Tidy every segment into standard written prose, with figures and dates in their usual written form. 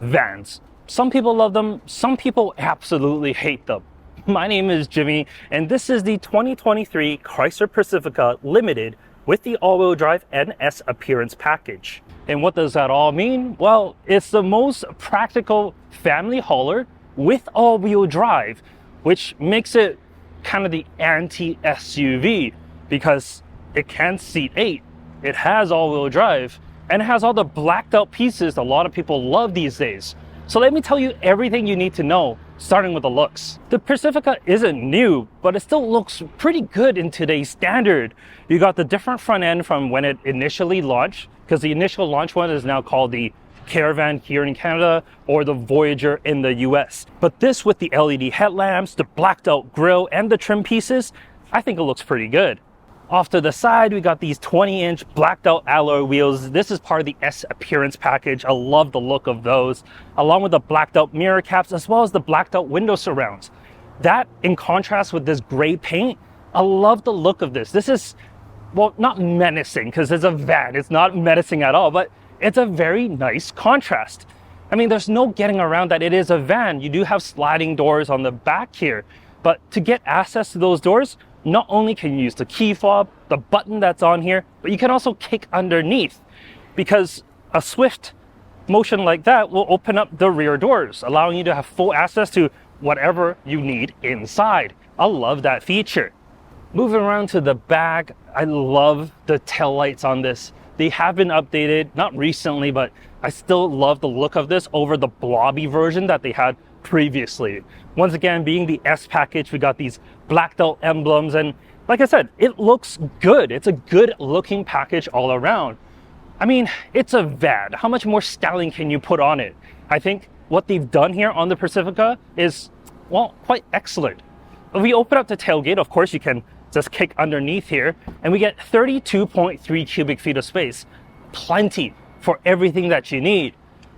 Vans. Some people love them, some people absolutely hate them. My name is Jimmy, and this is the 2023 Chrysler Pacifica Limited with the all-wheel drive NS Appearance Package. And what does that all mean? Well, it's the most practical family hauler with all-wheel drive, which makes it kind of the anti-SUV because it can seat 8, it has all-wheel drive, and it has all the blacked out pieces a lot of people love these days. So let me tell you everything you need to know, starting with the looks. The Pacifica isn't new, but it still looks pretty good in today's standard. You got the different front end from when it initially launched, because the initial launch one is now called the Caravan here in Canada or the Voyager in the US. But this with the LED headlamps, the blacked out grille, and the trim pieces, I think it looks pretty good. Off to the side, we got these 20-inch blacked out alloy wheels. This is part of the S Appearance Package. I love the look of those, along with the blacked out mirror caps, as well as the blacked out window surrounds. That, in contrast with this gray paint, I love the look of this. This is, well, not menacing, because it's a van. It's not menacing at all, but it's a very nice contrast. I mean, there's no getting around that it is a van. You do have sliding doors on the back here, but to get access to those doors, not only can you use the key fob, the button that's on here, but you can also kick underneath, because a swift motion like that will open up the rear doors, allowing you to have full access to whatever you need inside. I love that feature. Moving around to the back, I love the taillights on this. They have been updated, not recently, but I still love the look of this over the blobby version that they had previously. Once again, being the S package, we got these blacked out emblems, and like I said, it looks good. It's a good looking package all around. I mean, it's a van. How much more styling can you put on it? I think what they've done here on the Pacifica is, well, quite excellent. If we open up the tailgate, of course, you can just kick underneath here, and we get 32.3 cubic feet of space. Plenty for everything that you need.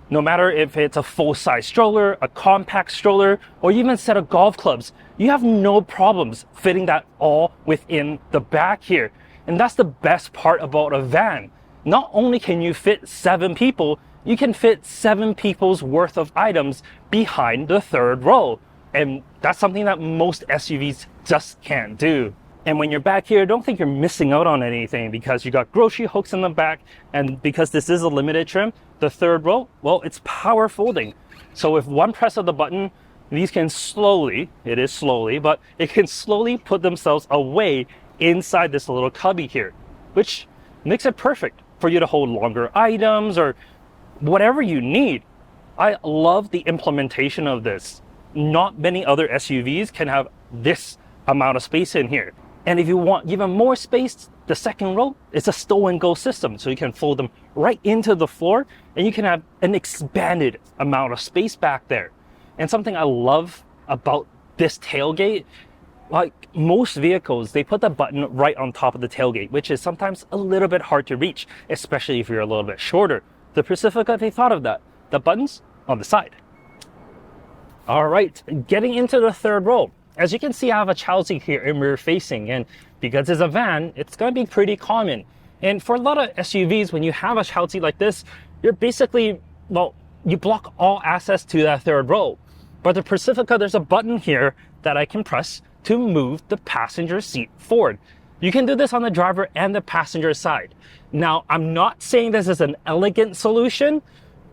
No matter if it's a full-size stroller, a compact stroller, or even a set of golf clubs, you have no problems fitting that all within the back here. And that's the best part about a van. Not only can you fit 7 people, you can fit 7 people's worth of items behind the third row. And that's something that most SUVs just can't do. And when you're back here, don't think you're missing out on anything, because you got grocery hooks in the back, and because this is a limited trim, the third row, well, it's power folding. So if one press of the button, these can slowly, it is slowly, but it can slowly put themselves away inside this little cubby here, which makes it perfect for you to hold longer items or whatever you need. I love the implementation of this. Not many other SUVs can have this amount of space in here. And if you want even more space, the second row is a stow and go system. So you can fold them right into the floor, and you can have an expanded amount of space back there. And something I love about this tailgate, like most vehicles, they put the button right on top of the tailgate, which is sometimes a little bit hard to reach, especially if you're a little bit shorter. The Pacifica, they thought of that. The button's on the side. All right, getting into the third row. As you can see, I have a child seat here in rear facing, and because it's a van, it's gonna be pretty common. And for a lot of SUVs, when you have a child seat like this, you're basically, well, you block all access to that third row. But the Pacifica, there's a button here that I can press to move the passenger seat forward. You can do this on the driver and the passenger side. Now, I'm not saying this is an elegant solution,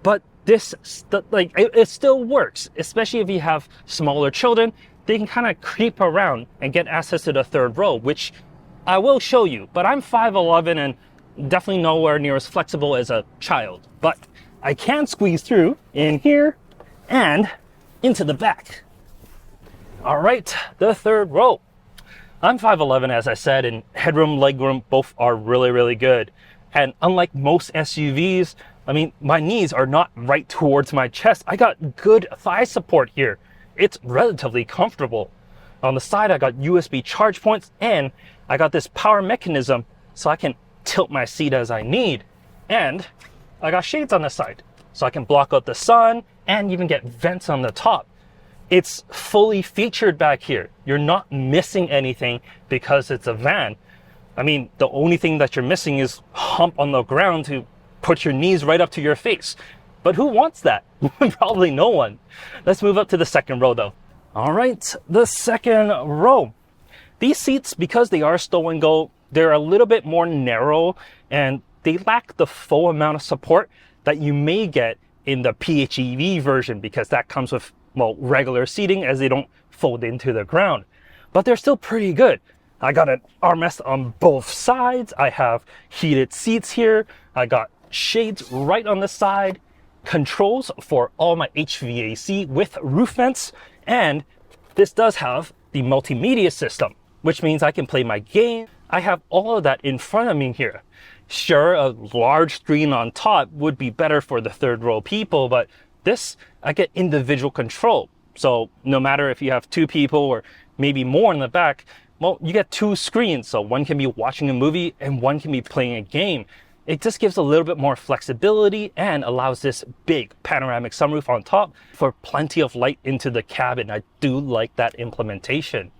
but this, it still works, especially if you have smaller children. They can kind of creep around and get access to the third row, which I will show you. But I'm 5'11" and definitely nowhere near as flexible as a child. But I can squeeze through in here and into the back. All right, the third row. I'm 5'11", as I said, and headroom, legroom, both are really, really good. And unlike most SUVs, I mean, my knees are not right towards my chest. I got good thigh support here. It's relatively comfortable. On the side, I got USB charge points, and I got this power mechanism so I can tilt my seat as I need. And I got shades on the side so I can block out the sun and even get vents on the top. It's fully featured back here. You're not missing anything because it's a van. I mean, the only thing that you're missing is hump on the ground to put your knees right up to your face. But who wants that? Probably no one. Let's move up to the second row though. All right, the second row. These seats, because they are stow and go, they're a little bit more narrow and they lack the full amount of support that you may get in the PHEV version, because that comes with, well, regular seating as they don't fold into the ground. But they're still pretty good. I got an armrest on both sides. I have heated seats here. I got shades right on the side, controls for all my HVAC with roof vents, and this does have the multimedia system, which means I can play my game. I have all of that in front of me here. Sure, a large screen on top would be better for the third row people, but this, I get individual control. So no matter if you have two people or maybe more in the back, well, you get two screens. So one can be watching a movie and one can be playing a game. It just gives a little bit more flexibility and allows this big panoramic sunroof on top for plenty of light into the cabin. I do like that implementation.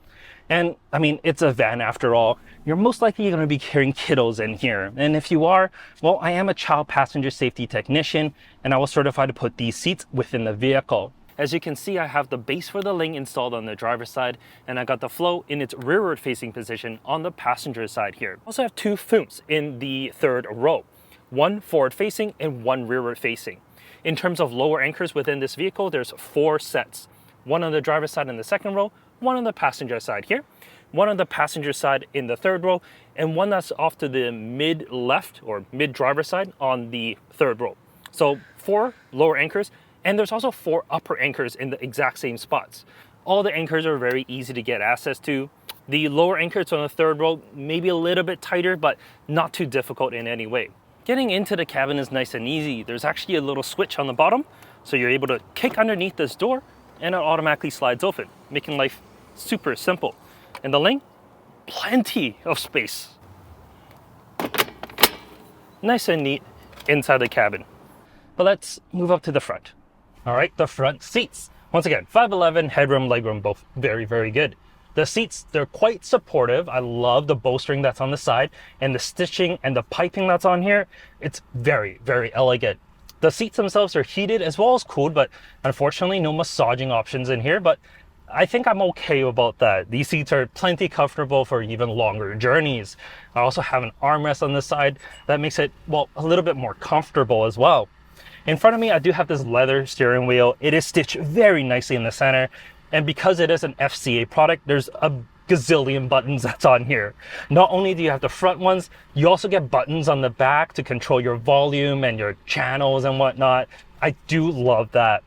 And I mean, it's a van after all. You're most likely going to be carrying kiddos in here. And if you are, well, I am a child passenger safety technician and I was certified to put these seats within the vehicle. As you can see, I have the base for the Ling installed on the driver's side, and I got the Flow in its rearward facing position on the passenger side here. I also have two FUMs in the third row, one forward facing and one rearward facing. In terms of lower anchors within this vehicle, there's 4 sets. One on the driver's side in the second row, one on the passenger side here, one on the passenger side in the third row, and one that's off to the mid left or mid driver side on the third row. So 4 lower anchors, and there's also 4 upper anchors in the exact same spots. All the anchors are very easy to get access to. The lower anchors on the third row may be a little bit tighter, but not too difficult in any way. Getting into the cabin is nice and easy. There's actually a little switch on the bottom, so you're able to kick underneath this door and it automatically slides open, making life super simple. And the Ling, plenty of space. Nice and neat inside the cabin. But let's move up to the front. All right, the front seats. Once again, 5'11", headroom, legroom, both very, very good. The seats, they're quite supportive. I love the bowstring that's on the side and the stitching and the piping that's on here. It's very, very elegant. The seats themselves are heated as well as cooled, but unfortunately no massaging options in here, but I think I'm okay about that. These seats are plenty comfortable for even longer journeys. I also have an armrest on the side that makes it, well, a little bit more comfortable as well. In front of me, I do have this leather steering wheel. It is stitched very nicely in the center. And because it is an FCA product, there's a gazillion buttons that's on here. Not only do you have the front ones, you also get buttons on the back to control your volume and your channels and whatnot. I do love that.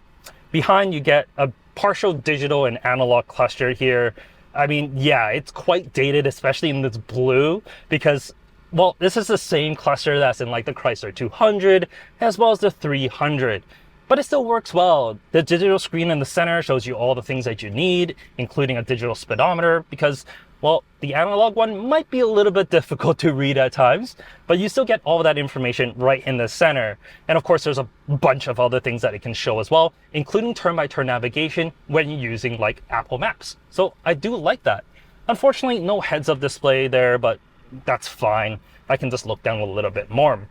Behind, you get a partial digital and analog cluster here. I mean, yeah, it's quite dated, especially in this blue, because, well, this is the same cluster that's in like the Chrysler 200 as well as the 300. But it still works well. The digital screen in the center shows you all the things that you need, including a digital speedometer, because, well, the analog one might be a little bit difficult to read at times, but you still get all of that information right in the center. And of course, there's a bunch of other things that it can show as well, including turn-by-turn navigation when you're using like Apple Maps. So I do like that. Unfortunately, no heads-up display there, but that's fine. I can just look down a little bit more.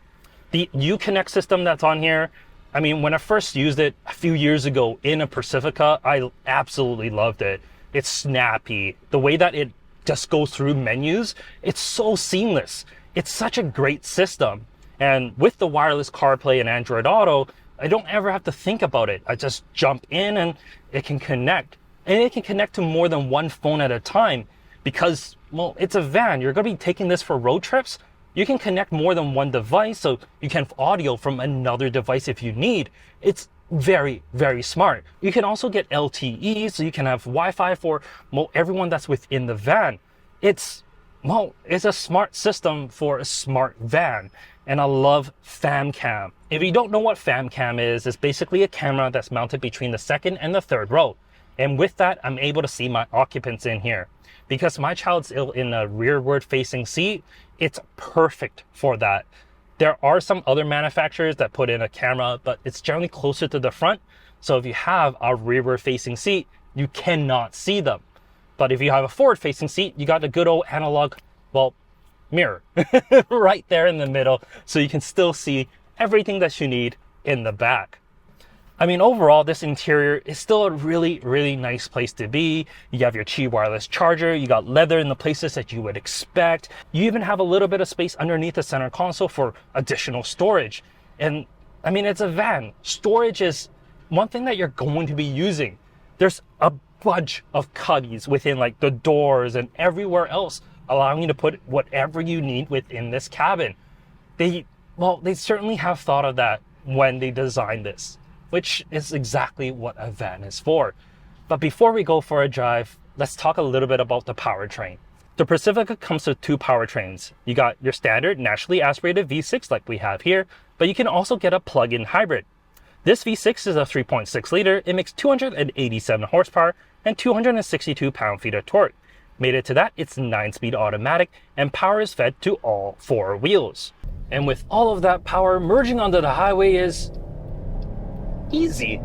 The Uconnect system that's on here, I mean, when I first used it a few years ago in a Pacifica, I absolutely loved it. It's snappy. The way that it just goes through menus, it's so seamless. It's such a great system. And with the wireless CarPlay and Android Auto, I don't ever have to think about it. I just jump in and it can connect. And it can connect to more than one phone at a time because, well, it's a van. You're going to be taking this for road trips. You can connect more than one device, so you can have audio from another device if you need. It's very, very smart. You can also get LTE, so you can have Wi-Fi for, well, everyone that's within the van. It's a smart system for a smart van. And I love FamCam. If you don't know what FamCam is, it's basically a camera that's mounted between the second and the third row. And with that, I'm able to see my occupants in here. Because my child's in a rearward facing seat, it's perfect for that. There are some other manufacturers that put in a camera, but it's generally closer to the front. So if you have a rearward facing seat, you cannot see them. But if you have a forward facing seat, you got a good old analog, well, mirror right there in the middle. So you can still see everything that you need in the back. I mean, overall, this interior is still a really, really nice place to be. You have your Qi wireless charger. You got leather in the places that you would expect. You even have a little bit of space underneath the center console for additional storage. And I mean, it's a van. Storage is one thing that you're going to be using. There's a bunch of cubbies within like the doors and everywhere else, allowing you to put whatever you need within this cabin. They certainly have thought of that when they designed this, which is exactly what a van is for. But before we go for a drive, let's talk a little bit about the powertrain. The Pacifica comes with two powertrains. You got your standard naturally aspirated V6 like we have here, but you can also get a plug-in hybrid. This V6 is a 3.6 liter. It makes 287 horsepower and 262 pound-feet of torque. Mated to that, it's 9-speed automatic, and power is fed to all four wheels. And with all of that power, merging onto the highway is easy.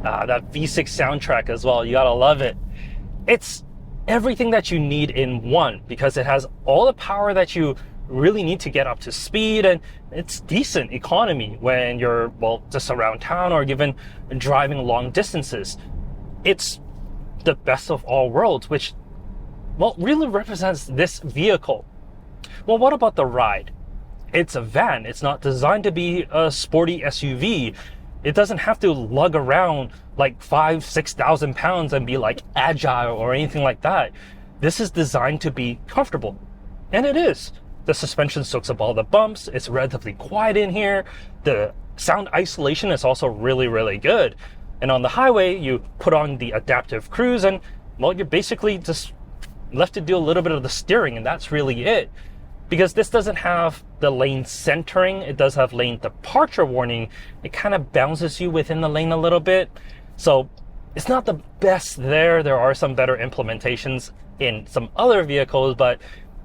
That V6 soundtrack as well, you gotta love it. It's everything that you need in one, because it has all the power that you really need to get up to speed, and it's decent economy when you're, just around town or even driving long distances. It's the best of all worlds, which, really represents this vehicle. Well, what about the ride? It's a van. It's not designed to be a sporty SUV. It doesn't have to lug around like 5,000-6,000 pounds and be like agile or anything like that. This is designed to be comfortable. And it is. The suspension soaks up all the bumps. It's relatively quiet in here. The sound isolation is also really, really good. And on the highway, you put on the adaptive cruise and, you're basically just left to do a little bit of the steering, and that's really it. Because this doesn't have the lane centering, it does have lane departure warning. It kind of bounces you within the lane a little bit. So it's not the best there. There are some better implementations in some other vehicles, but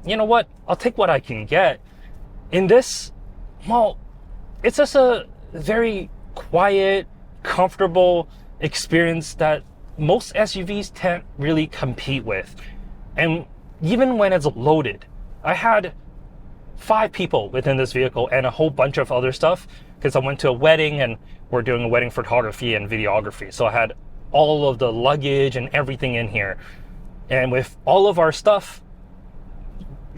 you know what? I'll take what I can get. In this, it's just a very quiet, comfortable experience that most SUVs can't really compete with. And even when it's loaded, I had 5 people within this vehicle and a whole bunch of other stuff, because I went to a wedding and we're doing a wedding photography and videography. So I had all of the luggage and everything in here. And with all of our stuff,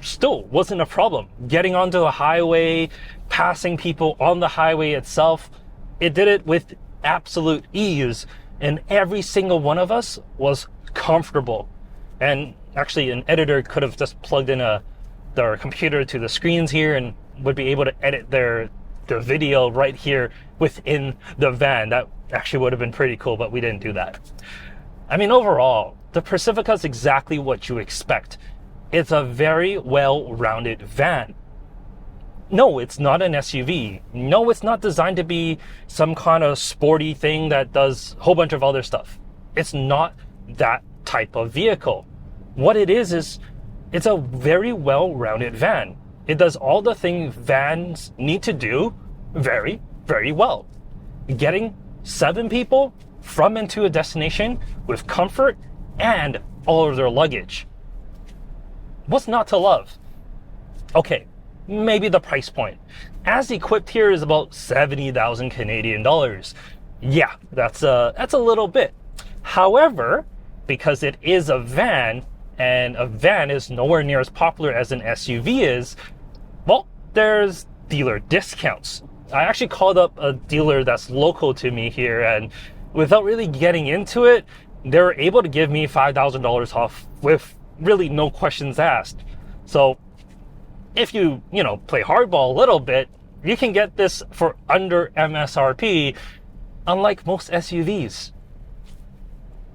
still wasn't a problem. Getting onto a highway, passing people on the highway itself, it did it with absolute ease. And every single one of us was comfortable. And actually, an editor could have just plugged in their computer to the screens here and would be able to edit their video right here within the van. That actually would have been pretty cool, but we didn't do that. I mean, overall, the Pacifica is exactly what you expect. It's a very well-rounded van. No, it's not an SUV. No, it's not designed to be some kind of sporty thing that does a whole bunch of other stuff. It's not that type of vehicle. What it is it's a very well-rounded van. It does all the things vans need to do very, very well. Getting 7 people from and to a destination with comfort and all of their luggage. What's not to love? Okay, maybe the price point. As equipped here is about 70,000 Canadian dollars. Yeah, that's a little bit. However, because it is a van, and a van is nowhere near as popular as an SUV is, there's dealer discounts. I actually called up a dealer that's local to me here, and without really getting into it, they were able to give me $5,000 off with really no questions asked. So if you play hardball a little bit, you can get this for under MSRP, unlike most SUVs.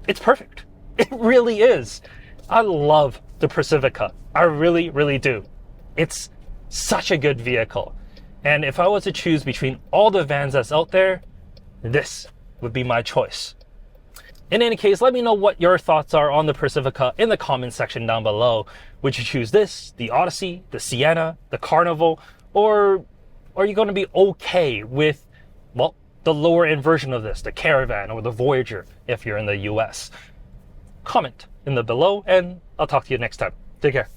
It's perfect. It really is. I love the Pacifica. I really, really do. It's such a good vehicle. And if I was to choose between all the vans that's out there, this would be my choice. In any case, let me know what your thoughts are on the Pacifica in the comment section down below. Would you choose this, the Odyssey, the Sienna, the Carnival, or are you going to be okay with, the lower end version of this, the Caravan or the Voyager if you're in the US? Comment in the below, and I'll talk to you next time. Take care.